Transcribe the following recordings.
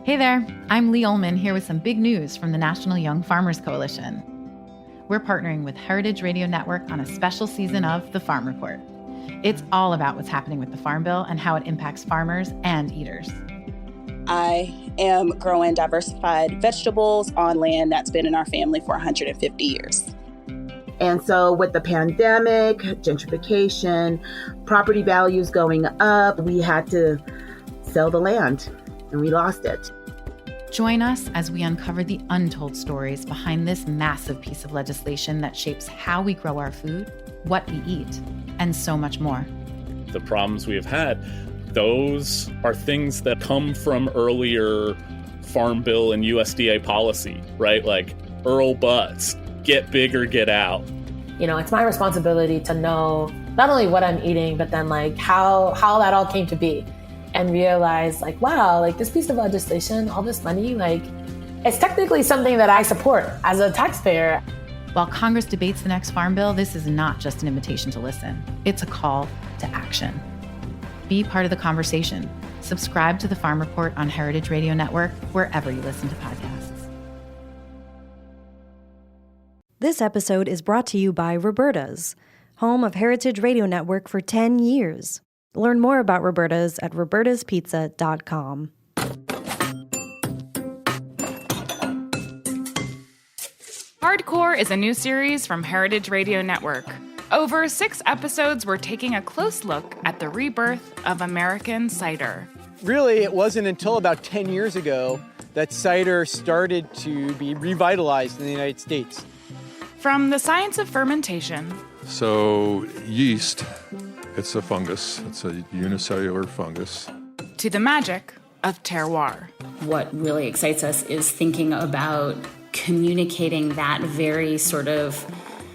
Hey there, I'm Lee Ullman here with some big news from the National Young Farmers Coalition. We're partnering with Heritage Radio Network on a special season of The Farm Report. It's all about what's happening with the Farm Bill and how it impacts farmers and eaters. I am growing diversified vegetables on land that's been in our family for 150 years. And so with the pandemic, gentrification, property values going up, we had to sell the land and we lost it. Join us as we uncover the untold stories behind this massive piece of legislation that shapes how we grow our food, what we eat, and so much more. The problems we have had, those are things that come from earlier Farm Bill and USDA policy, right? Like Earl Butts, get big or get out. You know, it's my responsibility to know not only what I'm eating, but then like how that all came to be. And realize like, wow, like this piece of legislation, all this money, like it's technically something that I support as a taxpayer. While Congress debates the next Farm Bill, this is not just an invitation to listen. It's a call to action. Be part of the conversation. Subscribe to the Farm Report on Heritage Radio Network, wherever you listen to podcasts. This episode is brought to you by Roberta's, home of Heritage Radio Network for 10 years. Learn more about Roberta's at robertaspizza.com. Hardcore is a new series from Heritage Radio Network. Over 6 episodes, we're taking a close look at the rebirth of American cider. Really, it wasn't until about 10 years ago that cider started to be revitalized in the United States. From the science of fermentation. So yeast, it's a fungus. It's a unicellular fungus. To the magic of terroir. What really excites us is thinking about communicating that very sort of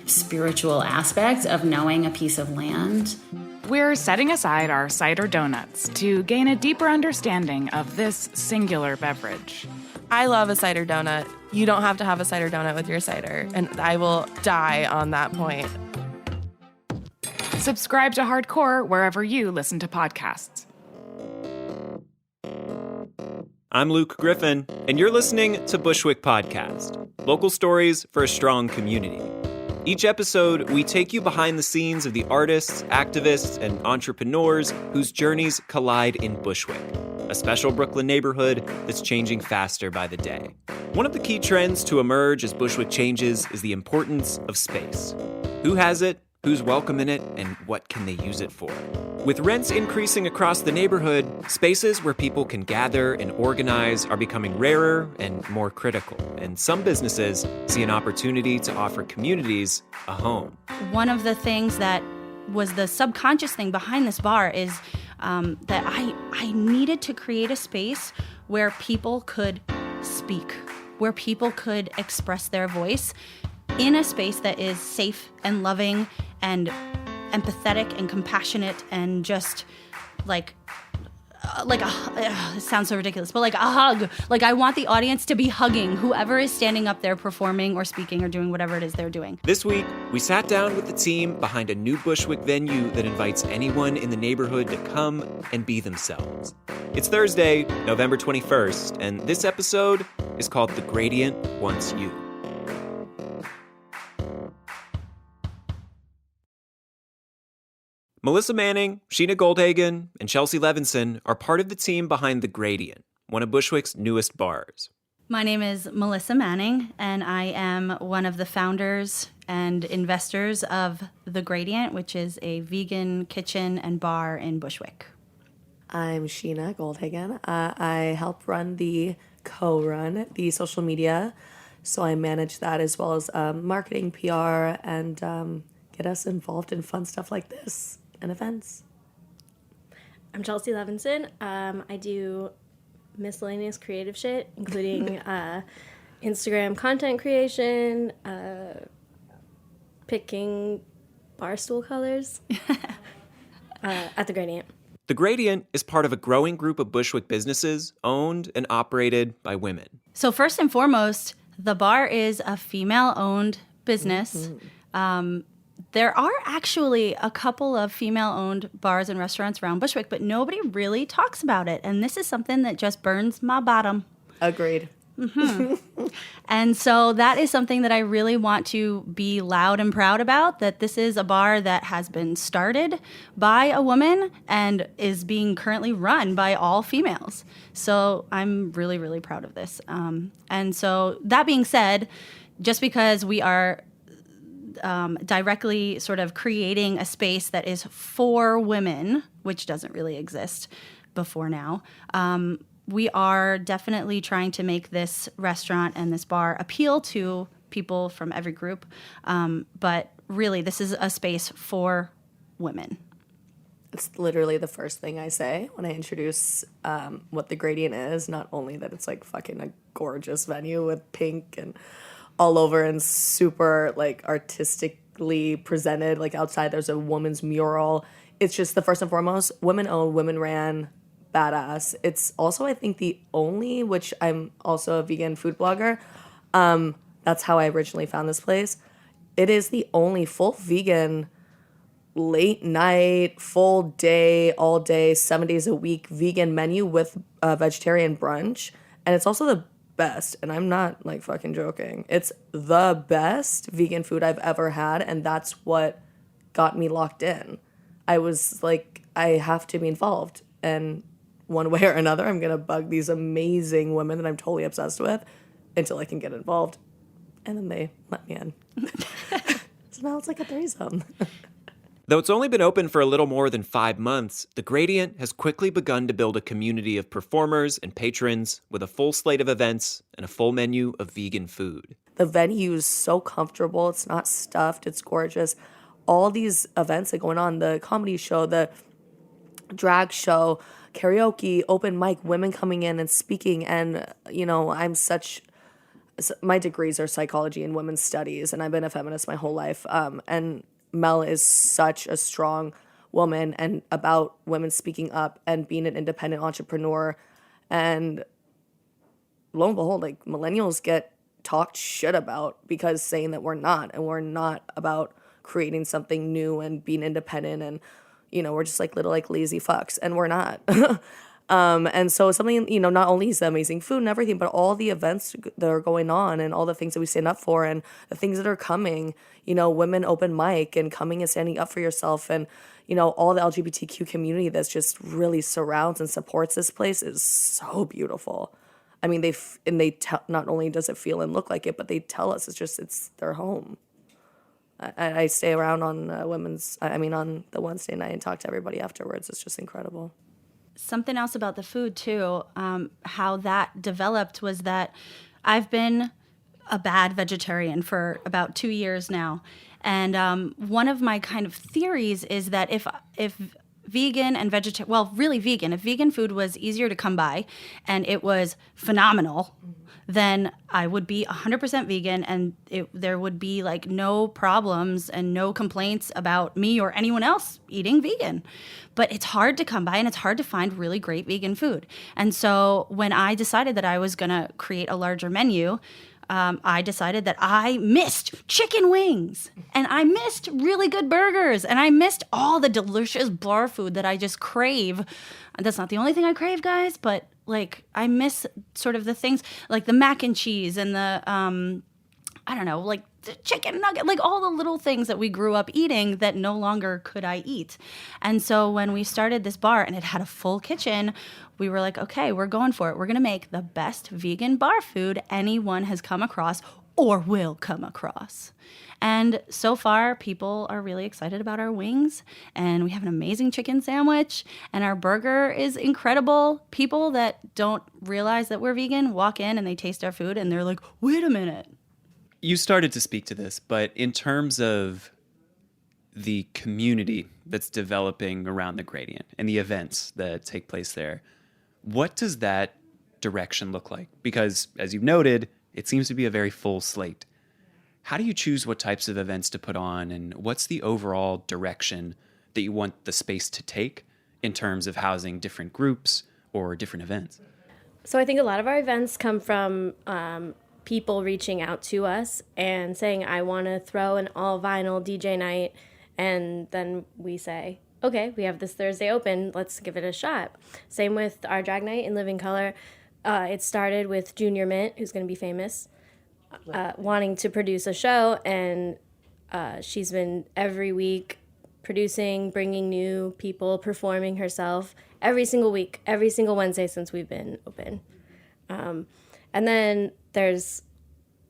spiritual aspect of knowing a piece of land. We're setting aside our cider donuts to gain a deeper understanding of this singular beverage. I love a cider donut. You don't have to have a cider donut with your cider, and I will die on that point. Subscribe to Hardcore wherever you listen to podcasts. I'm Luke Griffin, and you're listening to Bushwick Podcast, local stories for a strong community. Each episode, we take you behind the scenes of the artists, activists, and entrepreneurs whose journeys collide in Bushwick, a special Brooklyn neighborhood that's changing faster by the day. One of the key trends to emerge as Bushwick changes is the importance of space. Who has it? Who's welcome in it, and what can they use it for? With rents increasing across the neighborhood, spaces where people can gather and organize are becoming rarer and more critical, and some businesses see an opportunity to offer communities a home. One of the things that was the subconscious thing behind this bar is that I needed to create a space where people could speak, where people could express their voice in a space that is safe and loving and empathetic and compassionate and just like it sounds so ridiculous, but like a hug. Like I want the audience to be hugging whoever is standing up there performing or speaking or doing whatever it is they're doing. This week, we sat down with the team behind a new Bushwick venue that invites anyone in the neighborhood to come and be themselves. It's Thursday, November 21st, and this episode is called The Gradient Wants You. Melissa Manning, Sheena Goldhagen, and Chelsea Levinson are part of the team behind The Gradient, one of Bushwick's newest bars. My name is Melissa Manning, and I am one of the founders and investors of The Gradient, which is a vegan kitchen and bar in Bushwick. I'm Sheena Goldhagen. I help run the social media. So I manage that as well as marketing, PR, and get us involved in fun stuff like this and events. I'm Chelsea Levinson. I do miscellaneous creative shit, including Instagram content creation, picking bar stool colors at The Gradient. The Gradient is part of a growing group of Bushwick businesses owned and operated by women. So first and foremost, the bar is a female-owned business. There are actually a couple of female-owned bars and restaurants around Bushwick, but nobody really talks about it. And this is something that just burns my bottom. Agreed. And so that is something that I really want to be loud and proud about, that this is a bar that has been started by a woman and is being currently run by all females. So I'm really, really proud of this. And so that being said, just because we are directly sort of creating a space that is for women, which doesn't really exist before now, we are definitely trying to make this restaurant and this bar appeal to people from every group. But really, this is a space for women. It's literally the first thing I say when I introduce what the Gradient is. Not only that it's like fucking a gorgeous venue with pink and all over and super like artistically presented. Like outside there's a woman's mural. It's just the first and foremost, women owned, women ran, badass. It's also, I think, the only, which I'm also a vegan food blogger. That's how I originally found this place. It is the only full vegan, late night, full day, all day, 7 days a week vegan menu with vegetarian brunch. And it's also the best. And I'm not like fucking joking. It's the best vegan food I've ever had. And that's what got me locked in. I was like, I have to be involved. And one way or another, I'm going to bug these amazing women that I'm totally obsessed with until I can get involved. And then they let me in. So now it's like a threesome. Though it's only been open for a little more than 5 months, The Gradient has quickly begun to build a community of performers and patrons with a full slate of events and a full menu of vegan food. The venue is so comfortable. It's not stuffed. It's gorgeous. All these events that are going on, the comedy show, the drag show, karaoke, open mic, women coming in and speaking. And, you know, my degrees are psychology and women's studies, and I've been a feminist my whole life. And Mel is such a strong woman and about women speaking up and being an independent entrepreneur. And lo and behold, like millennials get talked shit about because saying that we're not, and we're not about creating something new and being independent, and you know, we're just like little like lazy fucks, and we're not. And so something, you know, not only is the amazing food and everything, but all the events that are going on and all the things that we stand up for and the things that are coming, you know, women open mic and coming and standing up for yourself, and, you know, all the LGBTQ community that's just really surrounds and supports this place is so beautiful. I mean, not only does it feel and look like it, but they tell us it's their home. I stay around on on the Wednesday night and talk to everybody afterwards. It's just incredible. Something else about the food too, how that developed was that I've been a bad vegetarian for about 2 years now. And one of my kind of theories is that if vegan and if vegan food was easier to come by and it was phenomenal, then I would be 100% vegan, and there would be like no problems and no complaints about me or anyone else eating vegan. But it's hard to come by, and it's hard to find really great vegan food. And so when I decided that I was going to create a larger menu, I decided that I missed chicken wings, and I missed really good burgers, and I missed all the delicious bar food that I just crave. That's not the only thing I crave, guys, but like I miss sort of the things like the mac and cheese and the, I don't know, like the chicken nugget, like all the little things that we grew up eating that no longer could I eat. And so when we started this bar and it had a full kitchen, we were like, okay, we're going for it. We're going to make the best vegan bar food anyone has come across or will come across. And so far, people are really excited about our wings, and we have an amazing chicken sandwich, and our burger is incredible. People that don't realize that we're vegan walk in and they taste our food and they're like, wait a minute. You started to speak to this, but in terms of the community that's developing around the Gradient and the events that take place there, what does that direction look like? Because, as you've noted, it seems to be a very full slate. How do you choose what types of events to put on, and what's the overall direction that you want the space to take in terms of housing different groups or different events? So I think a lot of our events come from people reaching out to us and saying, I want to throw an all vinyl DJ night. And then we say, okay, we have this Thursday open. Let's give it a shot. Same with our drag night in Living Color. It started with Junior Mint, who's going to be famous, wanting to produce a show, and she's been every week producing, bringing new people, performing herself every single week, every single Wednesday since we've been open. And then there's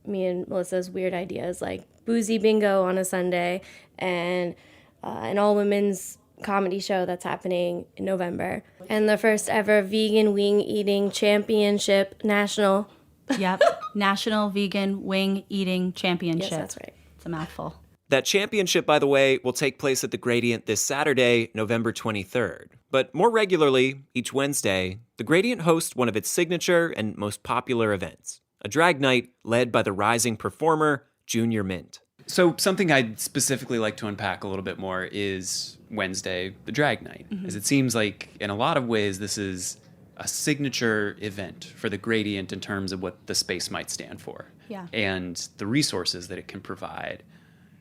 me and Melissa's weird ideas, like Boozy Bingo on a Sunday, and an all-women's comedy show that's happening in November. And the first ever vegan wing eating championship national. Yep, National Vegan Wing Eating Championship. Yes, that's right. It's a mouthful. That championship, by the way, will take place at the Gradient this Saturday, November 23rd. But more regularly, each Wednesday, the Gradient hosts one of its signature and most popular events, a drag night led by the rising performer, Junior Mint. So something I'd specifically like to unpack a little bit more is Wednesday, the drag night. As it seems like in a lot of ways this is a signature event for the Gradient in terms of what the space might stand for. Yeah. And the resources that it can provide.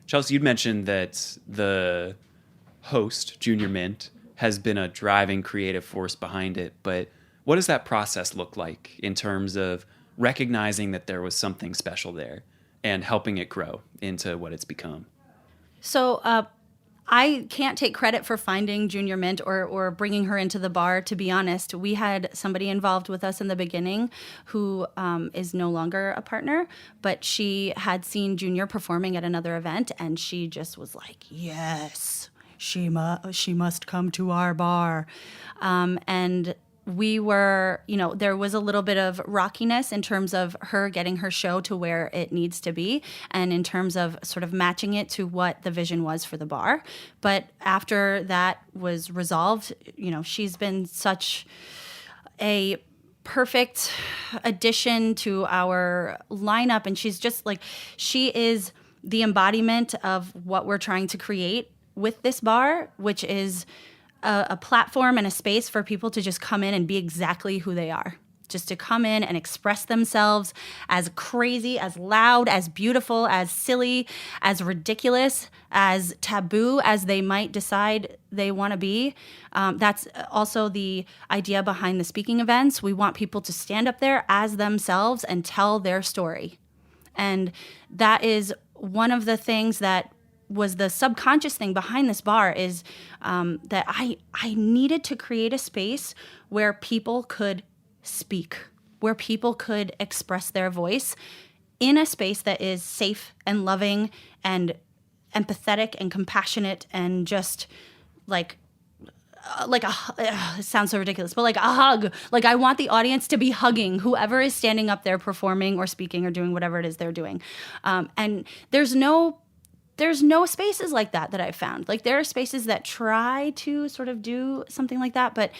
Chelsea, you'd mentioned that the host, Junior Mint, has been a driving creative force behind it, but what does that process look like in terms of recognizing that there was something special there and helping it grow into what it's become? So I can't take credit for finding Junior Mint or bringing her into the bar, to be honest. We had somebody involved with us in the beginning who is no longer a partner, but she had seen Junior performing at another event, and she just was like, yes, she must come to our bar. And we were, there was a little bit of rockiness in terms of her getting her show to where it needs to be and in terms of sort of matching it to what the vision was for the bar. But after that was resolved, she's been such a perfect addition to our lineup. And she's just she is the embodiment of what we're trying to create with this bar, which is a platform and a space for people to just come in and be exactly who they are. Just to come in and express themselves as crazy, as loud, as beautiful, as silly, as ridiculous, as taboo as they might decide they want to be. That's also the idea behind the speaking events. We want people to stand up there as themselves and tell their story. And that is one of the things that was the subconscious thing behind this bar is that I needed to create a space where people could speak, where people could express their voice in a space that is safe and loving and empathetic and compassionate and just it sounds so ridiculous, but like a hug. Like I want the audience to be hugging whoever is standing up there performing or speaking or doing whatever it is they're doing. And there's no spaces like that I've found. Like there are spaces that try to sort of do something like that, but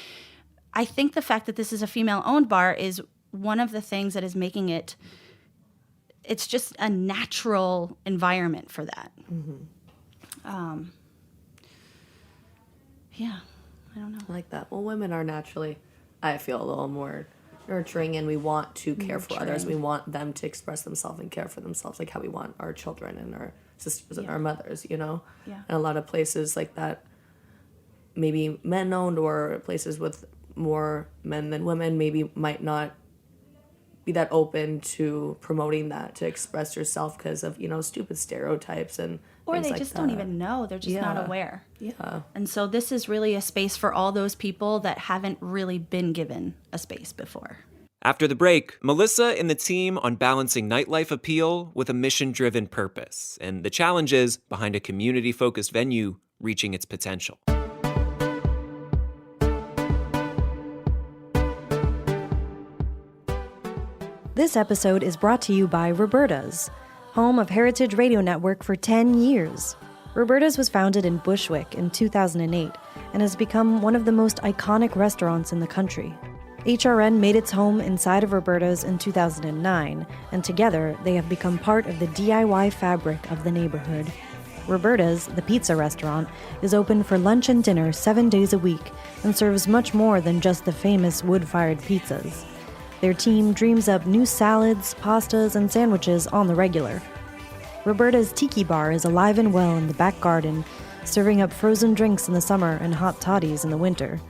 I think the fact that this is a female-owned bar is one of the things that is making it's just a natural environment for that. Yeah, I don't know. I like that. Well, women are naturally, I feel, a little more nurturing, and we want to care for others. We want them to express themselves and care for themselves, like how we want our children and our sisters and our mothers, Yeah. And a lot of places like that, maybe men-owned or places with more men than women, maybe might not be that open to promoting that, to express yourself because of, stupid stereotypes and or things they like just that. don't even know. They're just not aware. Yeah. And so this is really a space for all those people that haven't really been given a space before. After the break, Melissa and the team on balancing nightlife appeal with a mission-driven purpose and the challenges behind a community-focused venue reaching its potential. This episode is brought to you by Roberta's, home of Heritage Radio Network for 10 years. Roberta's was founded in Bushwick in 2008 and has become one of the most iconic restaurants in the country. HRN made its home inside of Roberta's in 2009, and together they have become part of the DIY fabric of the neighborhood. Roberta's, the pizza restaurant, is open for lunch and dinner 7 days a week and serves much more than just the famous wood-fired pizzas. Their team dreams up new salads, pastas, and sandwiches on the regular. Roberta's Tiki Bar is alive and well in the back garden, serving up frozen drinks in the summer and hot toddies in the winter.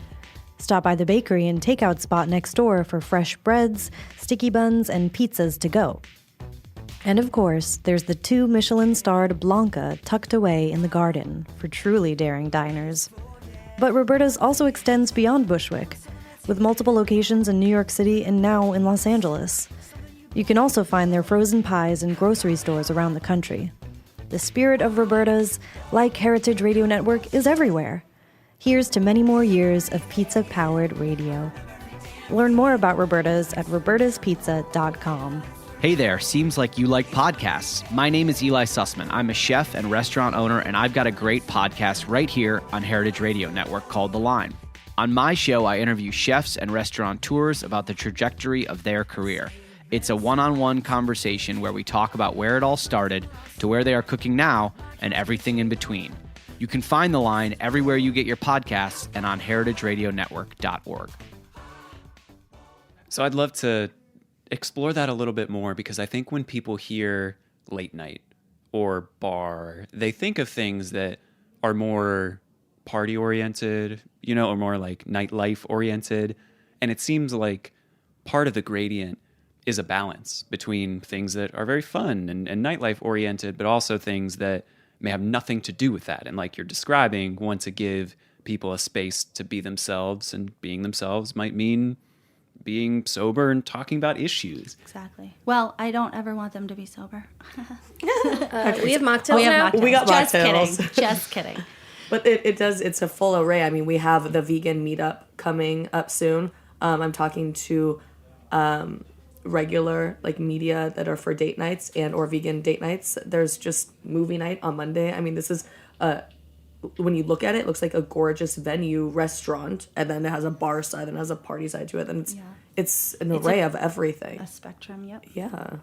Stop by the bakery and takeout spot next door for fresh breads, sticky buns, and pizzas to go. And of course, there's the 2 Michelin-starred Blanca tucked away in the garden for truly daring diners. But Roberta's also extends beyond Bushwick, with multiple locations in New York City and now in Los Angeles. You can also find their frozen pies in grocery stores around the country. The spirit of Roberta's, like Heritage Radio Network, is everywhere. Here's to many more years of pizza-powered radio. Learn more about Roberta's at robertaspizza.com. Hey there, seems like you like podcasts. My name is Eli Sussman. I'm a chef and restaurant owner, and I've got a great podcast right here on Heritage Radio Network called The Line. On my show, I interview chefs and restaurateurs about the trajectory of their career. It's a one-on-one conversation where we talk about where it all started to where they are cooking now and everything in between. You can find The Line everywhere you get your podcasts and on heritageradionetwork.org. So I'd love to explore that a little bit more, because I think when people hear late night or bar, they think of things that are more party oriented, or more like nightlife oriented. And it seems like part of the gradient is a balance between things that are very fun and nightlife oriented, but also things that may have nothing to do with that. And like you're describing, want to give people a space to be themselves, and being themselves might mean being sober and talking about issues. Exactly. Well, I don't ever want them to be sober. We have mocktails now? We got Just mocktails. kidding. Just kidding. But it's a full array. I mean, we have the vegan meetup coming up soon. I'm talking to regular media that are for date nights and or vegan date nights. There's just movie night on Monday. I mean, this is when you look at it, it looks like a gorgeous venue restaurant, and then it has a bar side and has a party side to it, and it's an array of everything. A spectrum, yep. Yeah.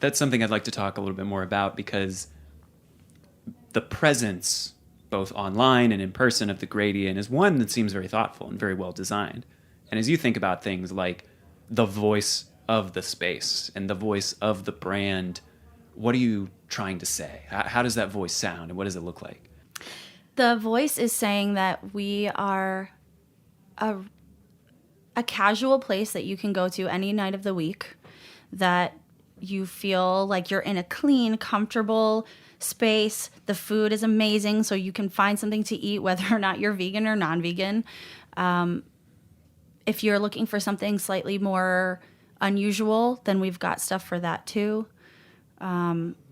That's something I'd like to talk a little bit more about, because the presence, both online and in person, of the gradient is one that seems very thoughtful and very well designed. And as you think about things like the voice of the space and the voice of the brand, what are you trying to say? How does that voice sound, and what does it look like? The voice is saying that we are a casual place that you can go to any night of the week, that you feel like you're in a clean, comfortable space. The food is amazing, so you can find something to eat whether or not you're vegan or non-vegan. If you're looking for something slightly more unusual, then we've got stuff for that too.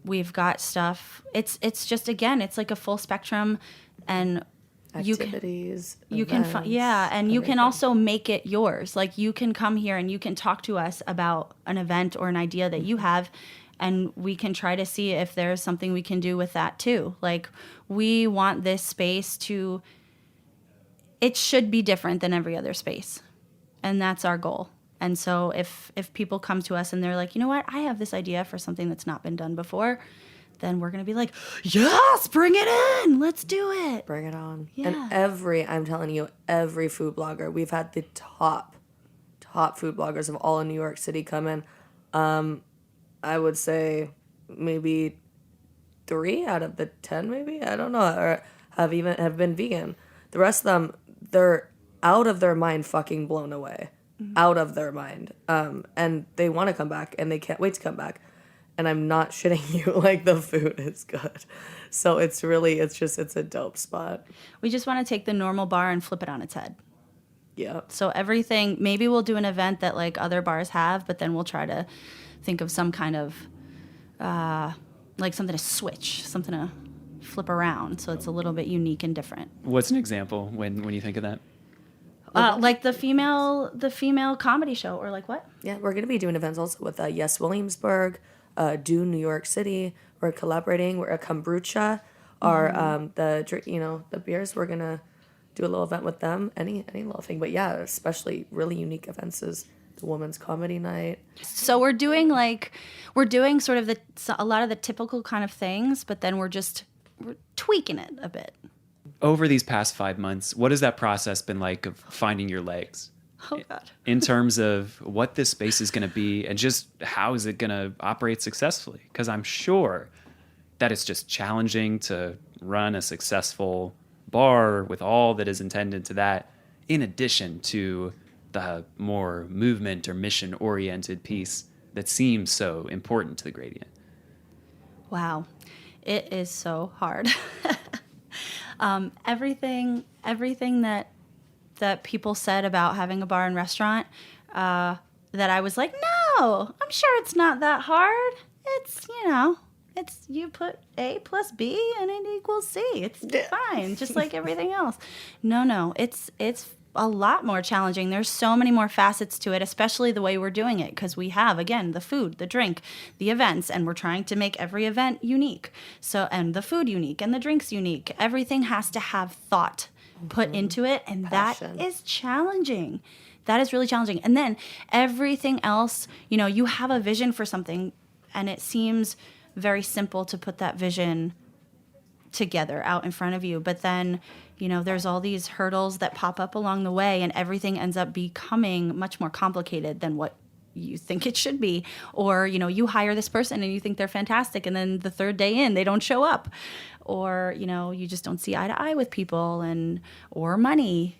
We've got stuff. It's just, again, it's like a full spectrum, and activities, you can and you can also make it yours. Like, you can come here and you can talk to us about an event or an idea that you have, and we can try to see if there's something we can do with that too. Like, we want this space to, it should be different than every other space, and that's our goal. And so if people come to us and they're like, you know what, I have this idea for something that's not been done before, then we're going to be like, yes, bring it in. Let's do it. Bring it on. Yeah. And I'm telling you, every food blogger, we've had the top food bloggers of all in New York City come in. I would say maybe 3 out of the 10, maybe, I don't know, or have been vegan. The rest of them, they're out of their mind fucking blown away. Out of their mind. And they want to come back, and they can't wait to come back. And I'm not shitting you, like, the food is good. So it's a dope spot. We just want to take the normal bar and flip it on its head. Yeah. So everything, maybe we'll do an event that like other bars have, but then we'll try to think of some kind of, like something to switch, something to flip around. So it's a little bit unique and different. What's an example when you think of that? Like the female comedy show, or like what? Yeah, we're gonna be doing events also with Yes Williamsburg, Do New York City. We're collaborating. We're at Kombucha, the beers. We're gonna do a little event with them. Any little thing, but yeah, especially really unique events is the Women's Comedy Night. So we're doing sort of a lot of the typical kind of things, but then we're tweaking it a bit. Over these past 5 months, what has that process been like of finding your legs? Oh, God. In terms of what this space is going to be and just how is it going to operate successfully? Because I'm sure that it's just challenging to run a successful bar with all that is intended to that in addition to the more movement or mission-oriented piece that seems so important to the Gradient? Wow, it is so hard. Everything that people said about having a bar and restaurant, that I was like, no, I'm sure it's not that hard. It's, it's you put A plus B and it equals C. It's fine, just like everything else. No, it's a lot more challenging. There's so many more facets to it, especially the way we're doing it, because we have, again, the food, the drink, the events, and we're trying to make every event unique. So, and the food unique and the drinks unique. Everything has to have thought put into it, and passion. That is challenging. That is really challenging. And then everything else, you have a vision for something, and it seems very simple to put that vision together out in front of you. But then, there's all these hurdles that pop up along the way, and everything ends up becoming much more complicated than what you think it should be. Or, you hire this person and you think they're fantastic, and then the third day in, they don't show up. Or, you just don't see eye to eye with people or money,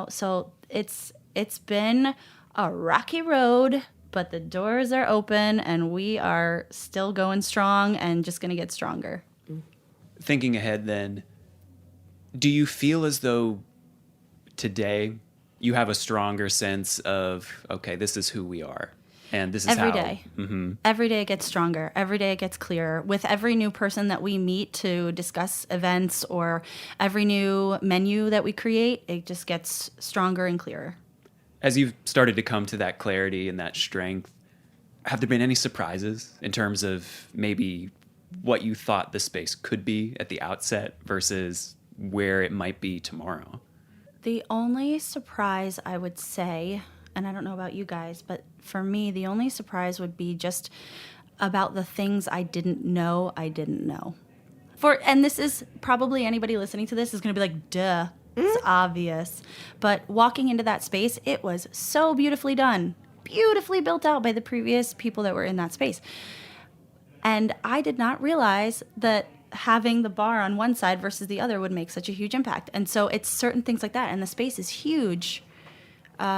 So it's been a rocky road, but the doors are open and we are still going strong and just going to get stronger. Thinking ahead then, do you feel as though today you have a stronger sense of, okay, this is who we are, and this is every how... day. Mm-hmm. Every day it gets stronger. Every day it gets clearer. With every new person that we meet to discuss events or every new menu that we create, it just gets stronger and clearer. As you've started to come to that clarity and that strength, have there been any surprises in terms of maybe what you thought the space could be at the outset versus where it might be tomorrow? The only surprise I would say, and I don't know about you guys, but for me, the only surprise would be just about the things I didn't know. And this is probably anybody listening to this is going to be like, duh, it's obvious. But walking into that space, it was so beautifully done, beautifully built out by the previous people that were in that space. And I did not realize that having the bar on one side versus the other would make such a huge impact. And so it's certain things like that. And the space is huge,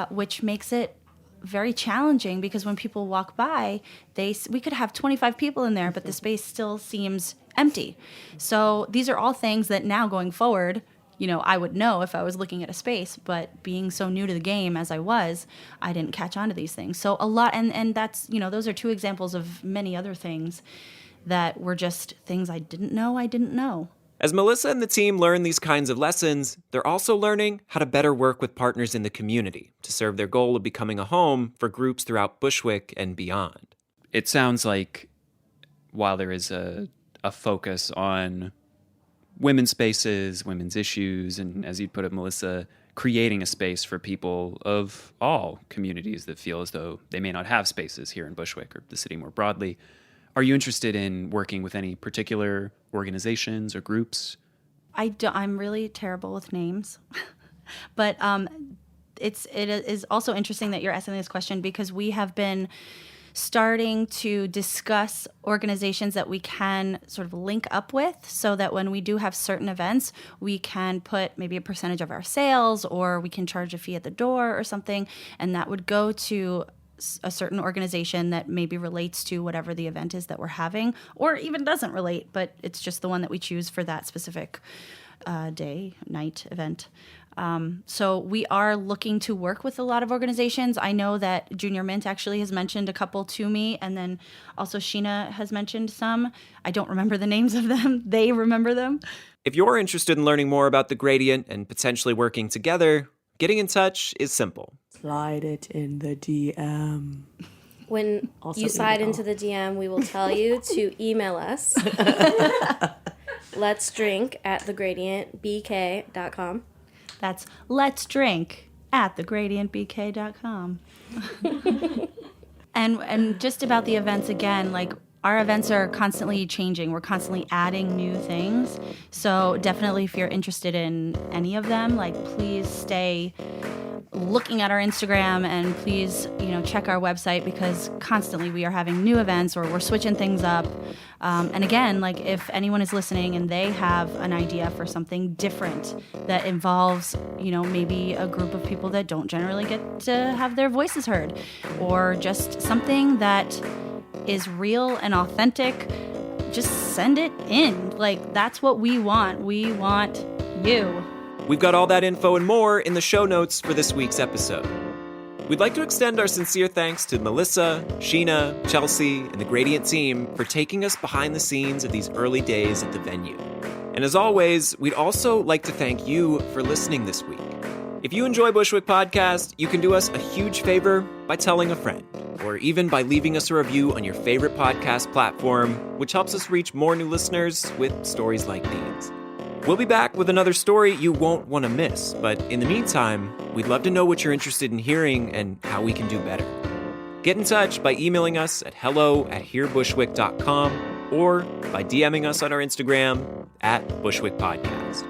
which makes it very challenging because when people walk by, we could have 25 people in there, but the space still seems empty. So these are all things that now going forward, I would know if I was looking at a space, but being so new to the game as I was, I didn't catch on to these things. So a lot, and that's, those are two examples of many other things that were just things I didn't know. As Melissa and the team learn these kinds of lessons, they're also learning how to better work with partners in the community to serve their goal of becoming a home for groups throughout Bushwick and beyond. It sounds like while there is a focus on women's spaces, women's issues, and as you put it, Melissa, creating a space for people of all communities that feel as though they may not have spaces here in Bushwick or the city more broadly. Are you interested in working with any particular organizations or groups? I'm really terrible with names, but it is also interesting that you're asking this question because we have been starting to discuss organizations that we can sort of link up with so that when we do have certain events, we can put maybe a percentage of our sales or we can charge a fee at the door or something, and that would go to a certain organization that maybe relates to whatever the event is that we're having, or even doesn't relate, but it's just the one that we choose for that specific night event. So we are looking to work with a lot of organizations. I know that Junior Mint actually has mentioned a couple to me, and then also Sheena has mentioned some. I don't remember the names of them. They remember them. If you're interested in learning more about the Gradient and potentially working together, getting in touch is simple. Slide it in the DM. When also you slide into the DM, we will tell you to email us. Let's drink at thegradientbk.com. That's let's drink at thegradientbk.com. And just about the events again, like our events are constantly changing. We're constantly adding new things. So definitely if you're interested in any of them, like please stay looking at our Instagram, and please, check our website, because constantly we are having new events or we're switching things up. And again, like, if anyone is listening and they have an idea for something different that involves, maybe a group of people that don't generally get to have their voices heard, or just something that is real and authentic, just send it in. Like, that's what we want. We want you. We've got all that info and more in the show notes for this week's episode. We'd like to extend our sincere thanks to Melissa, Sheena, Chelsea, and the Gradient team for taking us behind the scenes of these early days at the venue. And as always, we'd also like to thank you for listening this week. If you enjoy Bushwick Podcast, you can do us a huge favor by telling a friend, or even by leaving us a review on your favorite podcast platform, which helps us reach more new listeners with stories like these. We'll be back with another story you won't want to miss, but in the meantime, we'd love to know what you're interested in hearing and how we can do better. Get in touch by emailing us at hello@hearbushwick.com or by DMing us on our Instagram @BushwickPodcast.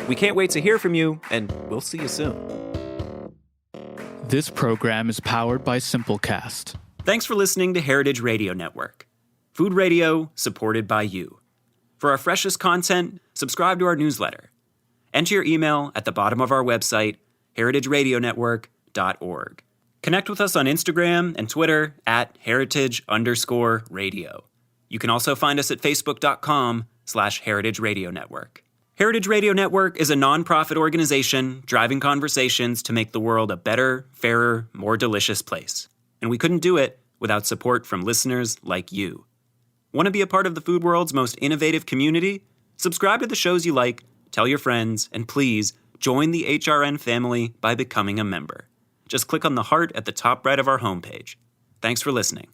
We can't wait to hear from you, and we'll see you soon. This program is powered by Simplecast. Thanks for listening to Heritage Radio Network. Food radio supported by you. For our freshest content, subscribe to our newsletter. Enter your email at the bottom of our website, heritageradionetwork.org. Connect with us on Instagram and Twitter @heritage_radio. You can also find us at facebook.com/Heritage Radio Network. Heritage Radio Network is a nonprofit organization driving conversations to make the world a better, fairer, more delicious place. And we couldn't do it without support from listeners like you. Want to be a part of the food world's most innovative community? Subscribe to the shows you like, tell your friends, and please join the HRN family by becoming a member. Just click on the heart at the top right of our homepage. Thanks for listening.